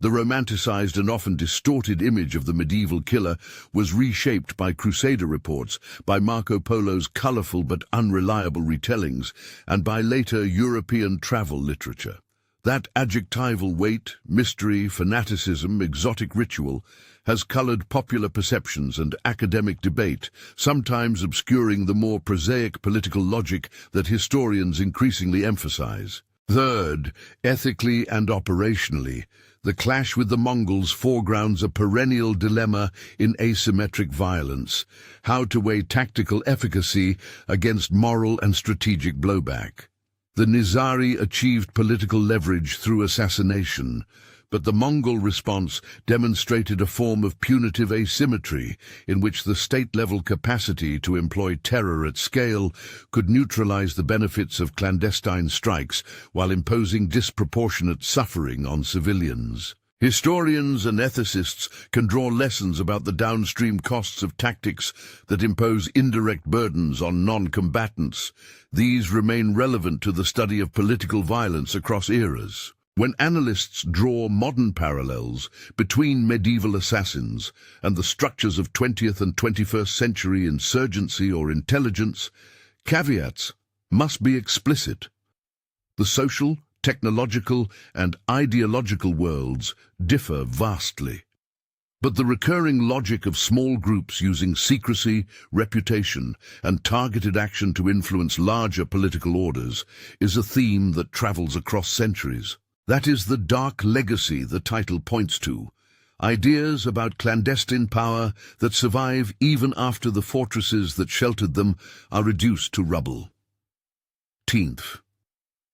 The romanticized and often distorted image of the medieval killer was reshaped by Crusader reports, by Marco Polo's colorful but unreliable retellings, and by later European travel literature. That adjectival weight, mystery, fanaticism, exotic ritual has colored popular perceptions and academic debate, sometimes obscuring the more prosaic political logic that historians increasingly emphasize. Third, ethically and operationally, the clash with the Mongols foregrounds a perennial dilemma in asymmetric violence: how to weigh tactical efficacy against moral and strategic blowback. The Nizari achieved political leverage through assassination, But the Mongol response demonstrated a form of punitive asymmetry in which the state-level capacity to employ terror at scale could neutralize the benefits of clandestine strikes while imposing disproportionate suffering on civilians. Historians and ethicists can draw lessons about the downstream costs of tactics that impose indirect burdens on non-combatants. These remain relevant to the study of political violence across eras. When analysts draw modern parallels between medieval assassins and the structures of 20th and 21st century insurgency or intelligence, caveats must be explicit. The social, technological, and ideological worlds differ vastly. But the recurring logic of small groups using secrecy, reputation, and targeted action to influence larger political orders is a theme that travels across centuries. That is the dark legacy the title points to, ideas about clandestine power that survive even after the fortresses that sheltered them are reduced to rubble. 10th.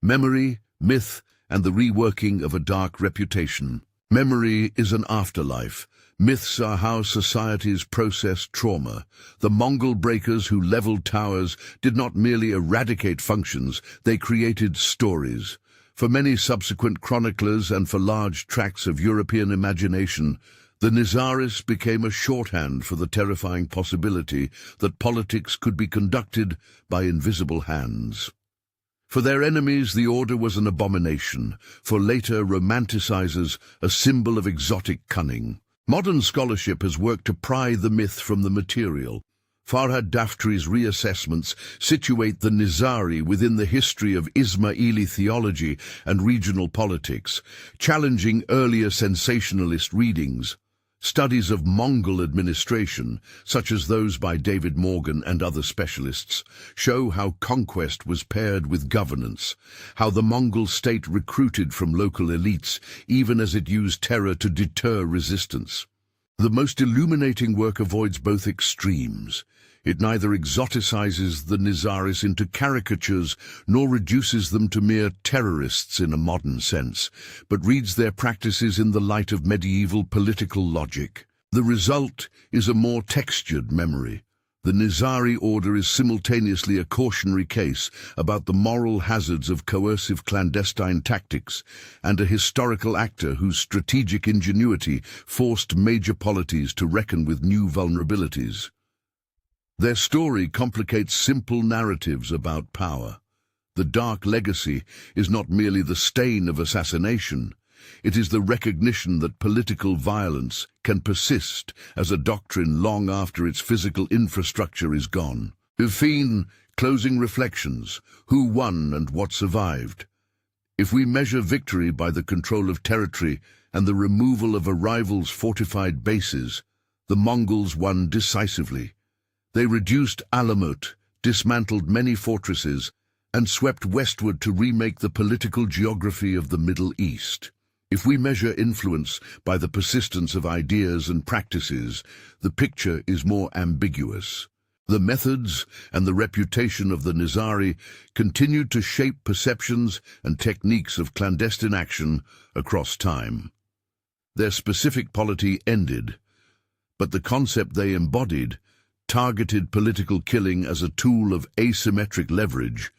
Memory, myth, and the reworking of a dark reputation. Memory is an afterlife. Myths are how societies process trauma. The Mongol breakers who leveled towers did not merely eradicate functions, they created stories. For many subsequent chroniclers and for large tracts of European imagination, the Nizaris became a shorthand for the terrifying possibility that politics could be conducted by invisible hands. For their enemies, the order was an abomination. For later romanticizers, a symbol of exotic cunning. Modern scholarship has worked to pry the myth from the material. Farhad Daftri's reassessments situate the Nizari within the history of Ismaili theology and regional politics, challenging earlier sensationalist readings. Studies of Mongol administration, such as those by David Morgan and other specialists, show how conquest was paired with governance, how the Mongol state recruited from local elites, even as it used terror to deter resistance. The most illuminating work avoids both extremes. It neither exoticizes the Nizaris into caricatures nor reduces them to mere terrorists in a modern sense, but reads their practices in the light of medieval political logic. The result is a more textured memory. The Nizari order is simultaneously a cautionary case about the moral hazards of coercive clandestine tactics and a historical actor whose strategic ingenuity forced major polities to reckon with new vulnerabilities. Their story complicates simple narratives about power. The dark legacy is not merely the stain of assassination. It is the recognition that political violence can persist as a doctrine long after its physical infrastructure is gone. Ufine, closing reflections, who won and what survived. If we measure victory by the control of territory and the removal of a rival's fortified bases, the Mongols won decisively. They reduced Alamut, dismantled many fortresses, and swept westward to remake the political geography of the Middle East. If we measure influence by the persistence of ideas and practices, the picture is more ambiguous. The methods and the reputation of the Nizari continued to shape perceptions and techniques of clandestine action across time. Their specific polity ended, but the concept they embodied, targeted political killing as a tool of asymmetric leverage,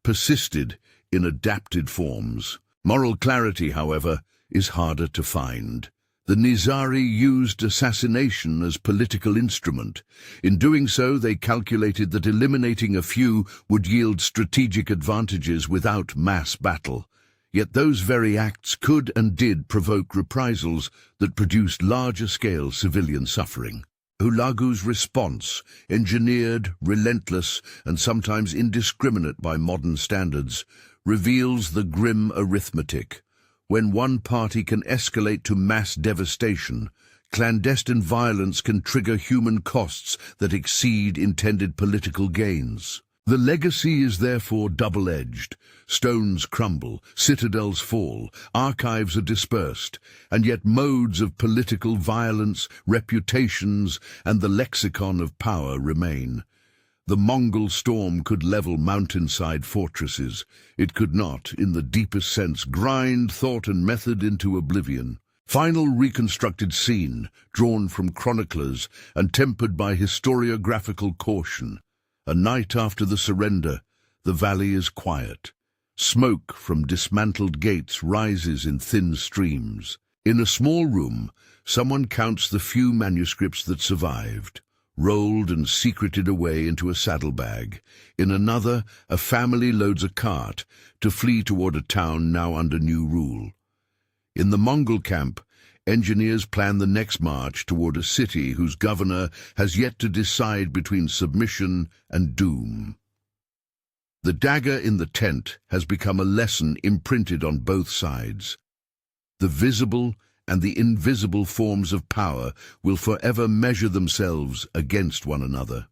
persisted in adapted forms. Moral clarity, however, is harder to find. The Nizari used assassination as political instrument. In doing so, they calculated that eliminating a few would yield strategic advantages without mass battle. Yet those very acts could and did provoke reprisals that produced larger-scale civilian suffering. Hulagu's response, engineered, relentless, and sometimes indiscriminate by modern standards, reveals the grim arithmetic. When one party can escalate to mass devastation, clandestine violence can trigger human costs that exceed intended political gains. The legacy is therefore double-edged. Stones crumble, citadels fall, archives are dispersed, and yet modes of political violence, reputations, and the lexicon of power remain. The Mongol storm could level mountainside fortresses. It could not, in the deepest sense, grind thought and method into oblivion. Final reconstructed scene, drawn from chroniclers and tempered by historiographical caution. A night after the surrender, the valley is quiet. Smoke from dismantled gates rises in thin streams. In a small room, someone counts the few manuscripts that survived, rolled and secreted away into a saddlebag. In another, a family loads a cart to flee toward a town now under new rule. In the Mongol camp, engineers plan the next march toward a city whose governor has yet to decide between submission and doom. The dagger in the tent has become a lesson imprinted on both sides. The visible and the invisible forms of power will forever measure themselves against one another.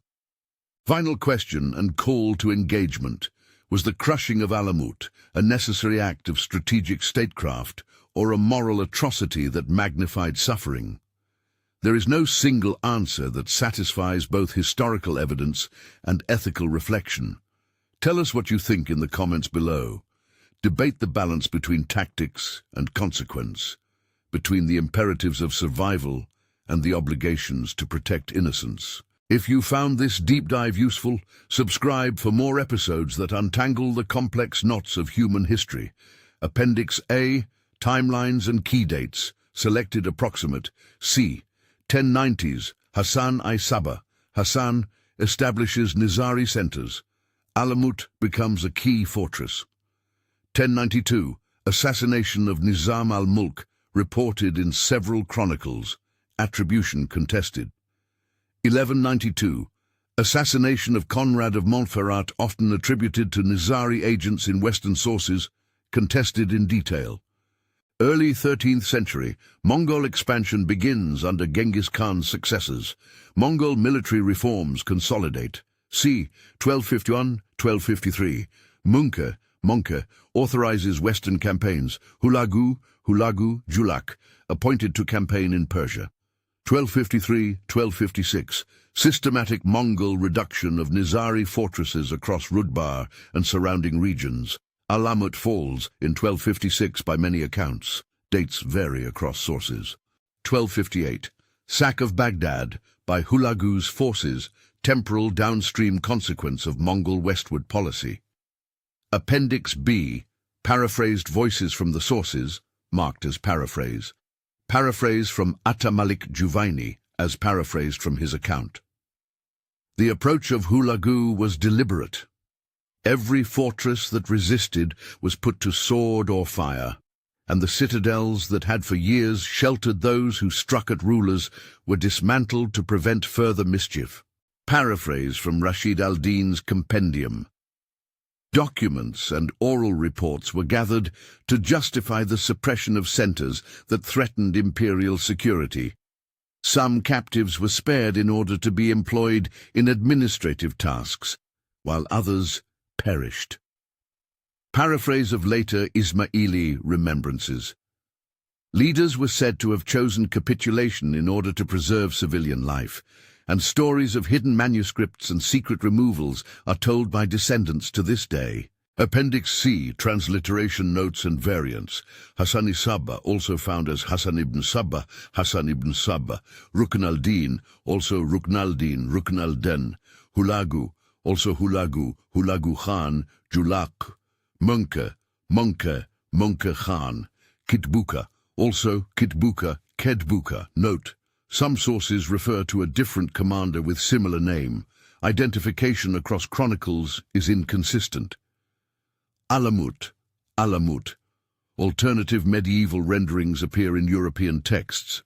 Final question and call to engagement. Was the crushing of Alamut a necessary act of strategic statecraft or a moral atrocity that magnified suffering? There is no single answer that satisfies both historical evidence and ethical reflection. Tell us what you think in the comments below. Debate the balance between tactics and consequence, between the imperatives of survival and the obligations to protect innocence. If you found this deep dive useful, subscribe for more episodes that untangle the complex knots of human history. Appendix A, Timelines and Key Dates, selected approximate. C, 1090s, Hassan I Sabah. Hassan establishes Nizari centers. Alamut becomes a key fortress. 1092, assassination of Nizam al-Mulk, reported in several chronicles, attribution contested. 1192, assassination of Conrad of Montferrat, often attributed to Nizari agents in Western sources, contested in detail. Early 13th century, Mongol expansion begins under Genghis Khan's successors. Mongol military reforms consolidate. C. 1251-1253, Monke authorizes Western campaigns. Hulagu, Julak, appointed to campaign in Persia. 1253-1256, systematic Mongol reduction of Nizari fortresses across Rudbar and surrounding regions. Alamut falls in 1256 by many accounts. Dates vary across sources. 1258, sack of Baghdad by Hulagu's forces, temporal downstream consequence of Mongol westward policy. Appendix B, paraphrased voices from the sources, marked as paraphrase. Paraphrase from Atta Malik Juvaini, as paraphrased from his account. The approach of Hulagu was deliberate. Every fortress that resisted was put to sword or fire, and the citadels that had for years sheltered those who struck at rulers were dismantled to prevent further mischief. Paraphrase from Rashid al-Din's compendium. Documents and oral reports were gathered to justify the suppression of centers that threatened imperial security. Some captives were spared in order to be employed in administrative tasks, while others perished. Paraphrase of later Ismaili remembrances. Leaders were said to have chosen capitulation in order to preserve civilian life, and stories of hidden manuscripts and secret removals are told by descendants to this day. Appendix C, transliteration notes and variants. Hassan Sabah, also found as Hassan ibn Sabah, Rukn al-Din, also Rukn al-Din, Rukn al-Den, Hulagu, also Hulagu, Hulagu Khan, Julak, Monke Khan, Kitbuka, also Kitbuka, Kedbuka. Note: some sources refer to a different commander with similar name. Identification across chronicles is inconsistent. Alamut. Alternative medieval renderings appear in European texts.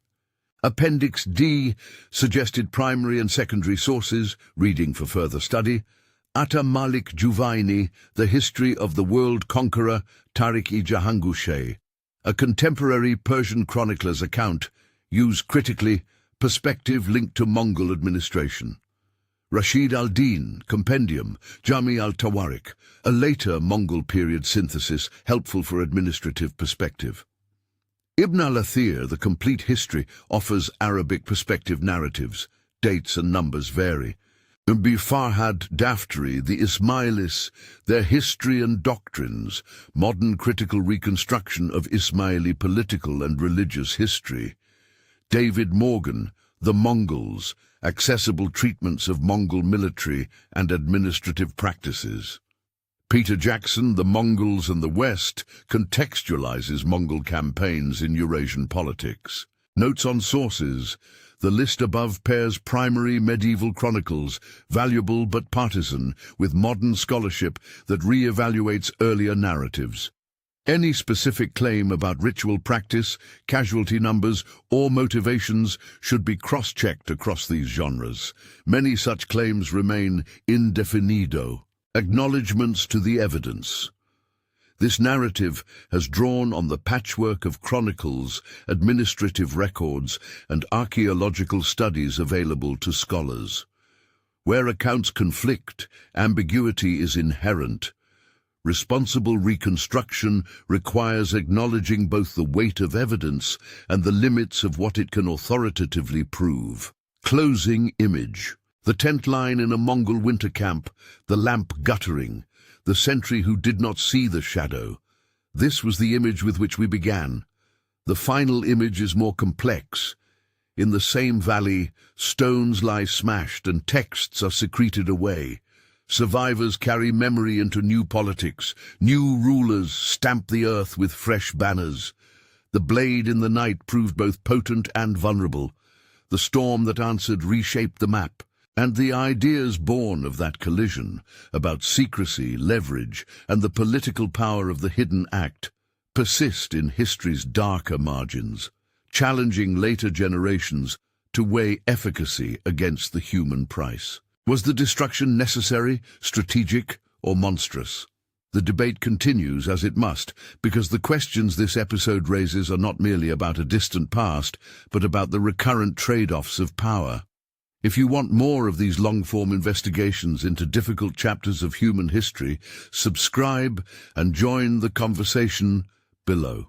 Appendix D, suggested primary and secondary sources, reading for further study. Atta Malik Juvaini, The History of the World Conqueror, Tariq-i Jahangushe. A contemporary Persian chronicler's account, used critically, perspective linked to Mongol administration. Rashid al-Din, Compendium, Jami al-Tawarik, a later Mongol period synthesis helpful for administrative perspective. Ibn al-Athir, The Complete History, offers Arabic perspective narratives. Dates and numbers vary. Farhad Daftari, the Ismailis, their history and doctrines, modern critical reconstruction of Ismaili political and religious history. David Morgan, The Mongols, accessible treatments of Mongol military and administrative practices. Peter Jackson, The Mongols and the West, contextualizes Mongol campaigns in Eurasian politics. Notes on sources. The list above pairs primary medieval chronicles, valuable but partisan, with modern scholarship that re-evaluates earlier narratives. Any specific claim about ritual practice, casualty numbers, or motivations should be cross-checked across these genres. Many such claims remain indefinido. Acknowledgements to the evidence. This narrative has drawn on the patchwork of chronicles, administrative records, and archaeological studies available to scholars. Where accounts conflict, ambiguity is inherent. Responsible reconstruction requires acknowledging both the weight of evidence and the limits of what it can authoritatively prove. Closing image. The tent line in a Mongol winter camp, the lamp guttering, the sentry who did not see the shadow. This was the image with which we began. The final image is more complex. In the same valley, stones lie smashed and texts are secreted away. Survivors carry memory into new politics. New rulers stamp the earth with fresh banners. The blade in the night proved both potent and vulnerable. The storm that answered reshaped the map. And the ideas born of that collision, about secrecy, leverage, and the political power of the hidden act, persist in history's darker margins, challenging later generations to weigh efficacy against the human price. Was the destruction necessary, strategic, or monstrous? The debate continues, as it must, because the questions this episode raises are not merely about a distant past, but about the recurrent trade-offs of power. If you want more of these long-form investigations into difficult chapters of human history, subscribe and join the conversation below.